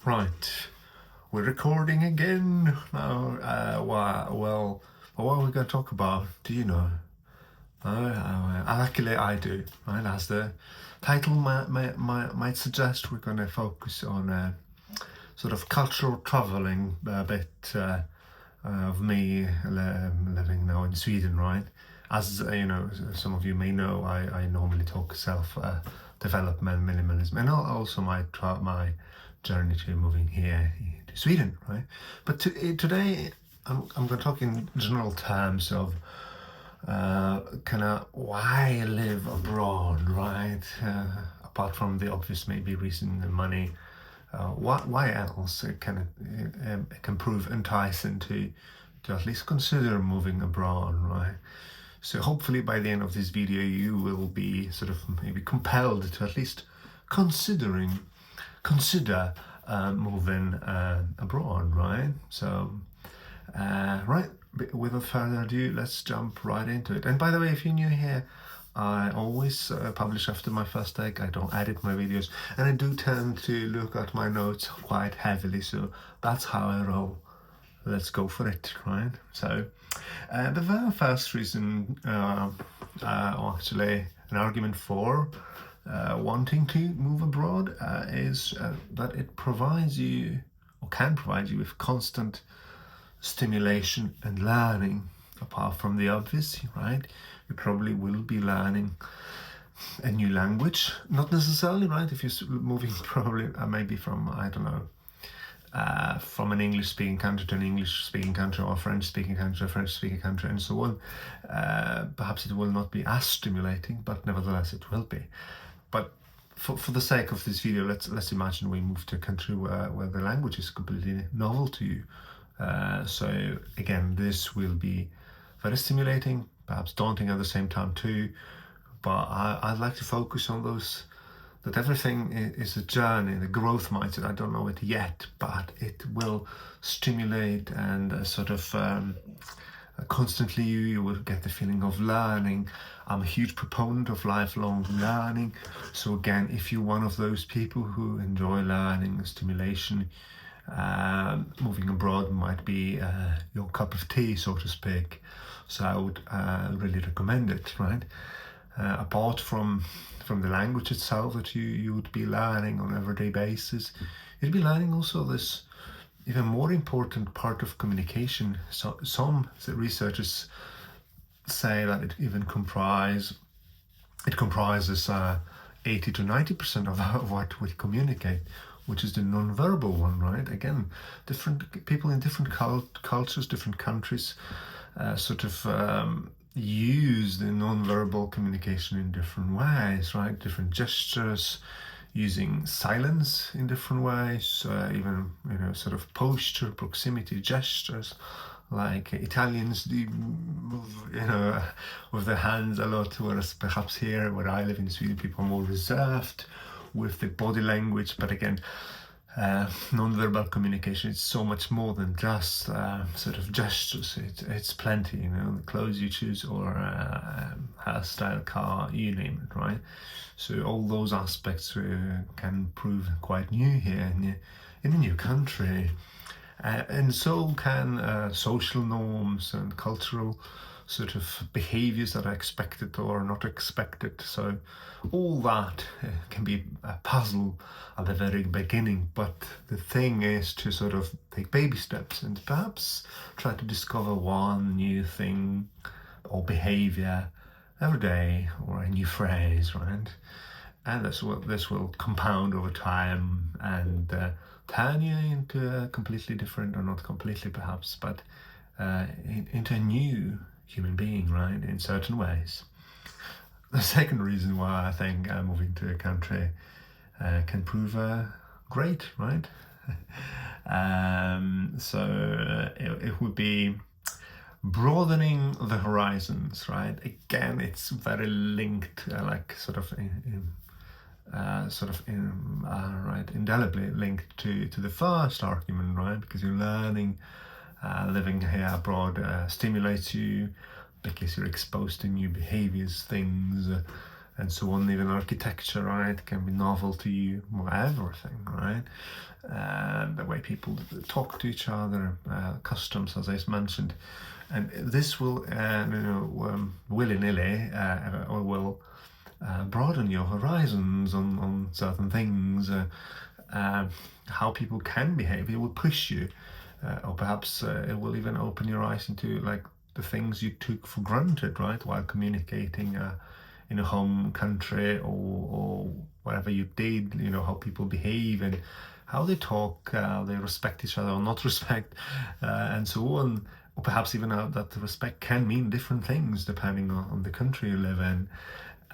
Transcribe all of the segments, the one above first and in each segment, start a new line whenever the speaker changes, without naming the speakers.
Right, we're recording again now. What are we going to talk about? Do you know? Luckily, I do. Right, as the title might suggest, we're going to focus on sort of cultural traveling a bit of me living now in Sweden, right? As you know, some of you may know, I normally talk self-development, minimalism, and also my journey to moving here to Sweden, right? But today I'm going to talk in general terms of kind of why I live abroad, right? Apart from the obvious maybe reason, the money. Why else it can prove enticing to at least consider moving abroad, right? So hopefully by the end of this video you will be sort of maybe compelled to at least consider moving abroad, right? So right, without further ado, let's jump right into it. And by the way, if you're new here, I always publish after my first take. I don't edit my videos, and I do tend to look at my notes quite heavily, so that's how I roll. Let's go for it, right? So the very first reason, actually an argument for wanting to move abroad is that it provides you, or can provide you, with constant stimulation and learning. Apart from the obvious, right? You probably will be learning a new language, not necessarily, right? If you're moving probably maybe from, I don't know, from an English-speaking country to an English-speaking country, or a French-speaking country to a French-speaking country, and so on. Perhaps it will not be as stimulating, but nevertheless it will be. But for the sake of this video, let's imagine we move to a country where the language is completely novel to you. So again, this will be very stimulating, perhaps daunting at the same time too. But I'd like to focus on those, that everything is a journey, the growth mindset. I don't know it yet, but it will stimulate and sort of constantly you will get the feeling of learning. I'm a huge proponent of lifelong learning. So again, if you're one of those people who enjoy learning and stimulation, moving abroad might be your cup of tea, so to speak. So I would really recommend it, right? Apart from the language itself that you would be learning on an everyday basis, you'd be learning also this even more important part of communication. So some researchers say that it even comprises 80 to 90% of what we communicate, which is the non-verbal one, right? Again, different people in different cultures, different countries, use the non-verbal communication in different ways, right? Different gestures, using silence in different ways, even sort of posture, proximity, gestures. Like Italians do move, with their hands a lot, whereas perhaps here, where I live in Sweden, people are more reserved with the body language. But again, non-verbal communication is so much more than just sort of gestures. It's plenty, the clothes you choose, or hairstyle, car, you name it, right? So all those aspects can prove quite new here in a new country. And so can social norms and cultural sort of behaviors that are expected or not expected. So all that can be a puzzle at the very beginning, but the thing is to sort of take baby steps and perhaps try to discover one new thing or behavior every day, or a new phrase, right? And this will compound over time and turn you into a completely different, or not completely perhaps, but into a new human being, right, in certain ways. The second reason why I think moving to a country can prove great, right? It would be broadening the horizons, right? Again, it's very linked, indelibly linked to the first argument, right? Because you're learning, living here abroad stimulates you because you're exposed to new behaviors, things, and so on. Even architecture, right, can be novel to you, everything, right? The way people talk to each other, customs, as I mentioned, and this will, willy-nilly, or will broaden your horizons on certain things, how people can behave. It will push you, or perhaps it will even open your eyes into like the things you took for granted, right, while communicating in a home country, or whatever you did, how people behave and how they talk, they respect each other or not respect, and so on. Or perhaps even that respect can mean different things depending on the country you live in.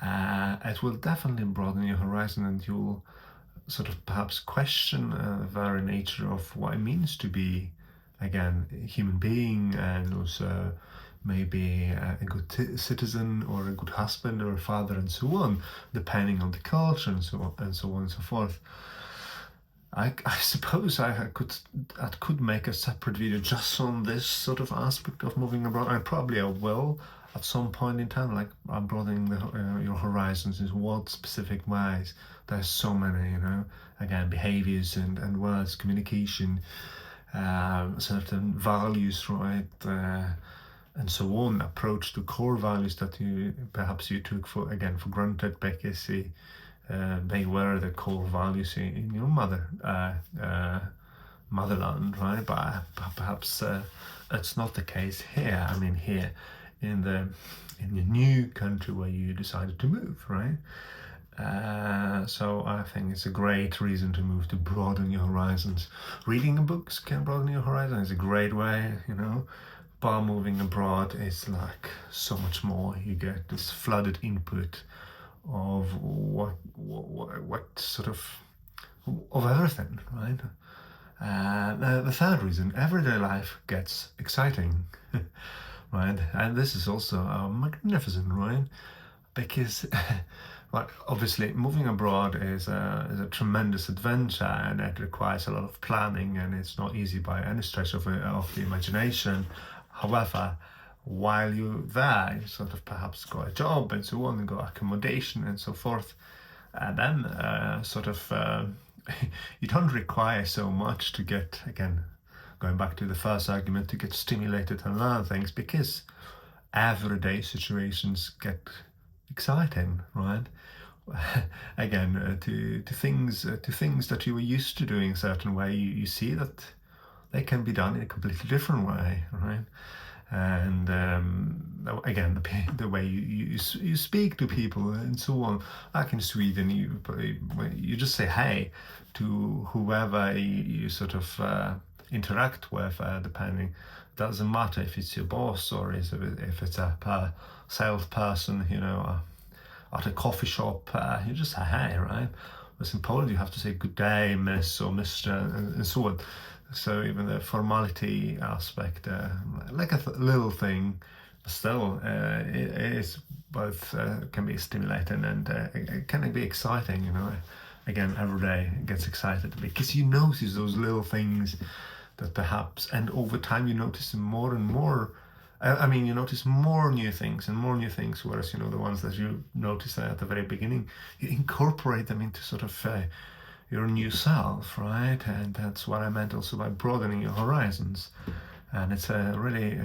It will definitely broaden your horizon, and you'll sort of perhaps question the very nature of what it means to be, again, a human being, and also maybe a good citizen or a good husband or a father, and so on, depending on the culture, and so on and so forth. I suppose I could make a separate video just on this sort of aspect of moving abroad. I will at some point in time, like I'm broadening your horizons in what specific ways. There's so many, again, behaviors and words, communication, certain values, right, and so on. Approach to core values that you took for granted because they were the core values in your motherland, right? But perhaps it's not the case here. I mean, here in the new country where you decided to move, right? So I think it's a great reason to move, to broaden your horizons. Reading books can broaden your horizons. It's a great way, But moving abroad is like so much more. You get this flooded input of what sort of everything, right? The third reason, everyday life gets exciting, right? And this is also magnificent, right? Because, well, obviously, moving abroad is a tremendous adventure, and it requires a lot of planning, and it's not easy by any stretch of the imagination. However, while you're there, you sort of perhaps got a job and so on, and got accommodation and so forth, and then you don't require so much to get, again, going back to the first argument, to get stimulated and learn things, because everyday situations get exciting, right? Again, to things that you were used to doing a certain way, you see that they can be done in a completely different way, right? And again, the way you speak to people and so on. Like in Sweden, you just say hey to whoever you sort of interact with, depending. Doesn't matter if it's your boss or if it's a salesperson, at a coffee shop. You just say hey, right? Whereas in Poland, you have to say good day, miss or Mr. and so on. So even the formality aspect, like a little thing, still it is both can be stimulating and it can be exciting. Again, every day it gets excited because you notice those little things that perhaps, and over time you notice them more and more. You notice more new things and more new things, whereas the ones that you noticed at the very beginning, you incorporate them into sort of your new self, right? And that's what I meant also by broadening your horizons. And it's a really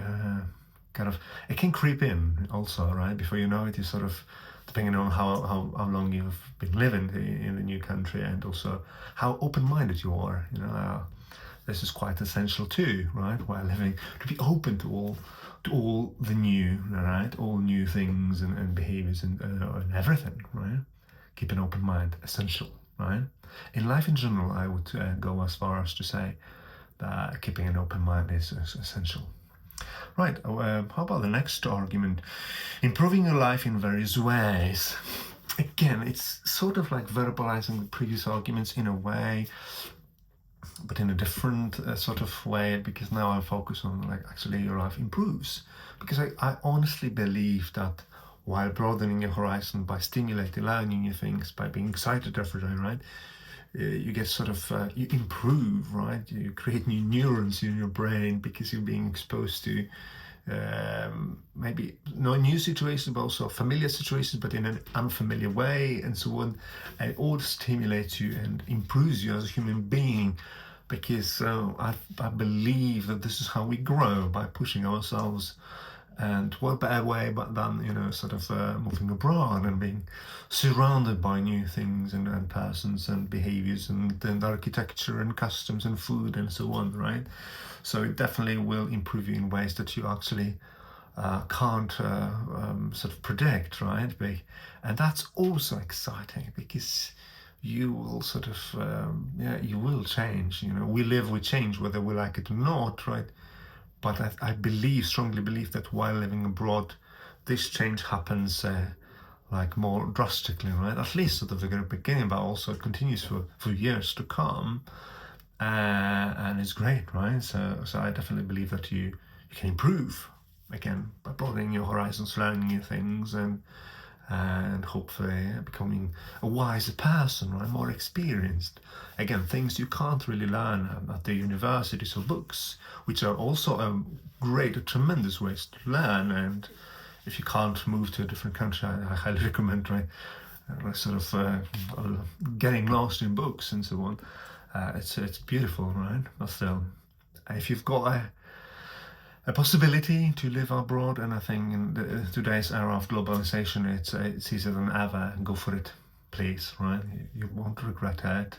it can creep in also, right? Before you know it, you sort of, depending on how long you've been living in the new country, and also how open-minded you are, this is quite essential too, right? While living, to be open to all the new, right? All new things and behaviors and everything, right? Keep an open mind, essential, right? In life in general, I would go as far as to say that keeping an open mind is essential. Right, how about the next argument? Improving your life in various ways. Again, it's sort of like verbalizing the previous arguments in a way, but in a different sort of way, because now I focus on actually your life improves. Because I honestly believe that while broadening your horizon by stimulating, learning new things, by being excited every day, right? You get sort of, you improve, right? You create new neurons in your brain because you're being exposed to maybe no new situations, but also familiar situations, but in an unfamiliar way, and so on. And it all stimulates you and improves you as a human being, because I believe that this is how we grow, by pushing ourselves. And what better way but than, sort of moving abroad and being surrounded by new things and persons and behaviors and architecture and customs and food and so on, right? So it definitely will improve you in ways that you actually can't sort of predict, right? And that's also exciting, because you will sort of, you will change. We live with change, whether we like it or not, right? But I strongly believe that while living abroad, this change happens like more drastically, right? At least at the very beginning, but also it continues for years to come. And it's great, right? So I definitely believe that you can improve, again, by broadening your horizons, learning new things, and hopefully becoming a wiser person, right? More experienced. Again, things you can't really learn at the universities or books, which are also great, tremendous ways to learn. And if you can't move to a different country, I highly recommend, right, sort of getting lost in books and so on. It's beautiful, right? But still, if you've got a possibility to live abroad, and I think in today's era of globalization, it's easier than ever. Go for it, please, right? You won't regret it.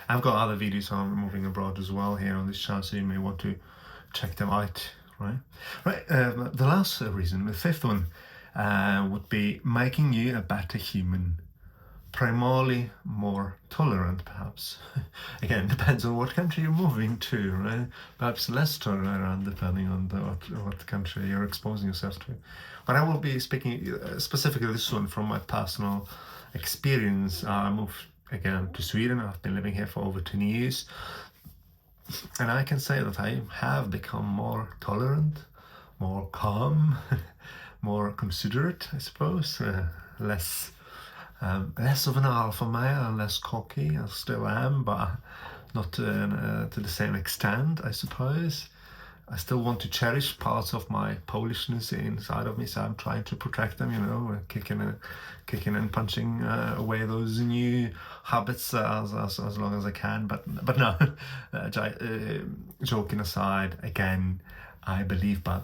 I've got other videos on moving abroad as well here on this channel, so you may want to check them out, right? Right, the last reason, the fifth one, would be making you a better human. Primarily more tolerant, perhaps. Again, depends on what country you're moving to, right? Perhaps less tolerant, depending on what country you're exposing yourself to. But I will be speaking specifically this one from my personal experience. I moved again to Sweden. I've been living here for over 10 years. And I can say that I have become more tolerant, more calm, more considerate, I suppose, less of an alpha male and less cocky. I still am, but not to the same extent, I suppose. I still want to cherish parts of my Polishness inside of me, so I'm trying to protect them, kicking and punching away those new habits as long as I can. But no, joking aside, again, I believe by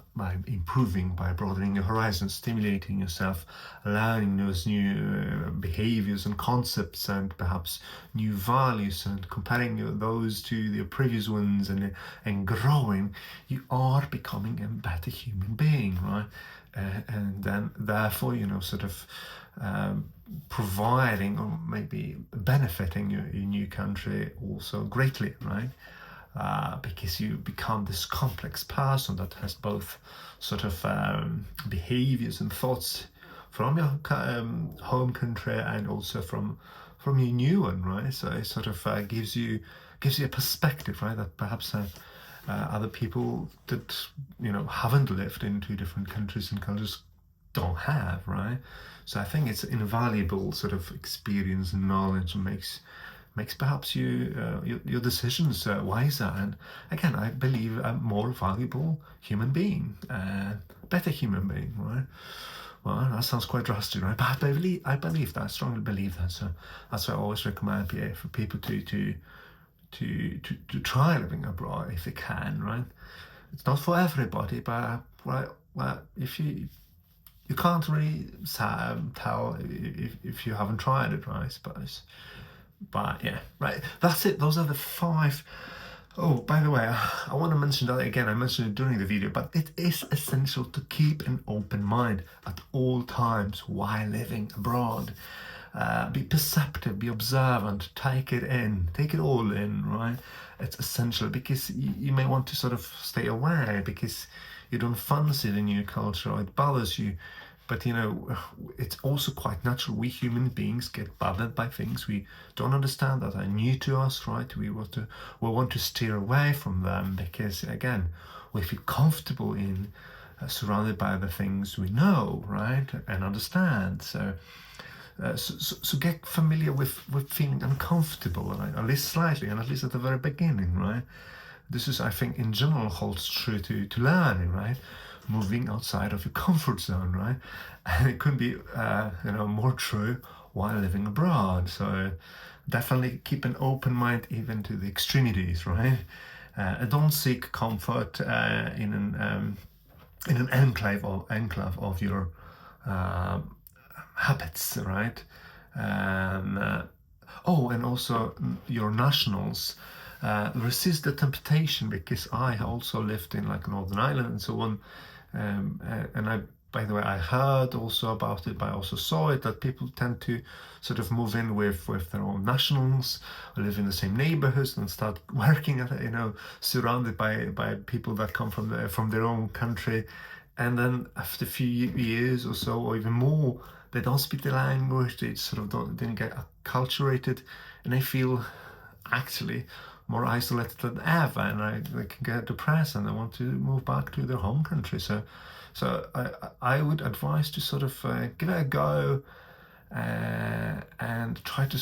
improving, by broadening your horizons, stimulating yourself, learning those new behaviors and concepts and perhaps new values, and comparing those to the previous ones, and growing, you are becoming a better human being, right? And then therefore, sort of providing or maybe benefiting your new country also greatly, right? Because you become this complex person that has both sort of behaviors and thoughts from your home country and also from your new one, right? So it sort of gives you a perspective, right, that perhaps other people that haven't lived in two different countries and cultures don't have, right? So I think it's an invaluable sort of experience and knowledge, and makes perhaps your decisions wiser, and again, I believe a more valuable human being, better human being, right? Well, that sounds quite drastic, right? But I believe that, I strongly believe that. So that's why I always recommend for people to try living abroad if they can, right? It's not for everybody, but well, if you can't really tell if you haven't tried it, right? I suppose. But yeah, right, that's it. Those are the 5. Oh, by the way, I want to mention that again. I mentioned it during the video, but it is essential to keep an open mind at all times while living abroad. Be perceptive, be observant, take it all in, right? It's essential, because you may want to sort of stay away because you don't fancy the new culture or it bothers you. But it's also quite natural. We human beings get bothered by things we don't understand, that are new to us, right? We want to steer away from them because, again, we feel comfortable in surrounded by the things we know, right, and understand. So get familiar with feeling uncomfortable, right? At least slightly, and at least at the very beginning, right? This is, I think, in general holds true to learning, right? moving outside of your comfort zone, right? And it couldn't be more true while living abroad. So definitely keep an open mind even to the extremities, right? Don't seek comfort in an enclave of your habits, right? And also your nationals. Resist the temptation, because I also lived in like Northern Ireland and so on, and by the way, I heard also about it, but I also saw it, that people tend to sort of move in with their own nationals, or live in the same neighborhoods and start working at surrounded by people that come from their own country, and then after a few years or so, or even more, they don't speak the language, they sort of didn't get acculturated, and they feel actually more isolated than ever, and they can get depressed and they want to move back to their home country. So I would advise to sort of give it a go, and try to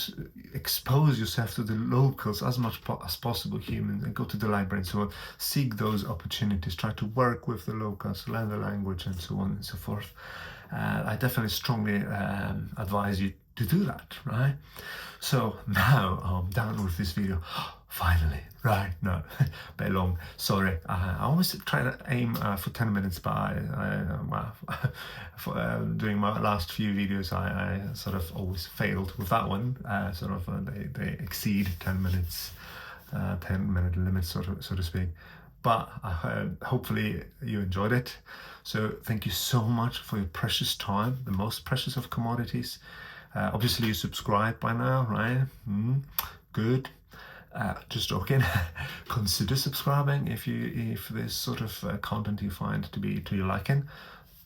expose yourself to the locals as much as possible, humans, and go to the library and so on. Seek those opportunities, try to work with the locals, learn the language and so on and so forth. I definitely strongly advise you to do that, right? So now I'm done with this video. Finally, right? No, bit long. Sorry. I always try to aim for 10 minutes, but doing my last few videos, I sort of always failed with that one. They exceed 10 minutes, 10-minute limit, so to speak. But hopefully you enjoyed it. So thank you so much for your precious time, the most precious of commodities. Obviously you subscribed by now, right? Good. Just joking. Consider subscribing if this sort of content you find to be to your liking.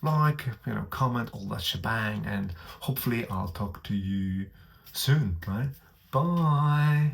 Like, comment, all that shebang, and hopefully I'll talk to you soon, right? Bye.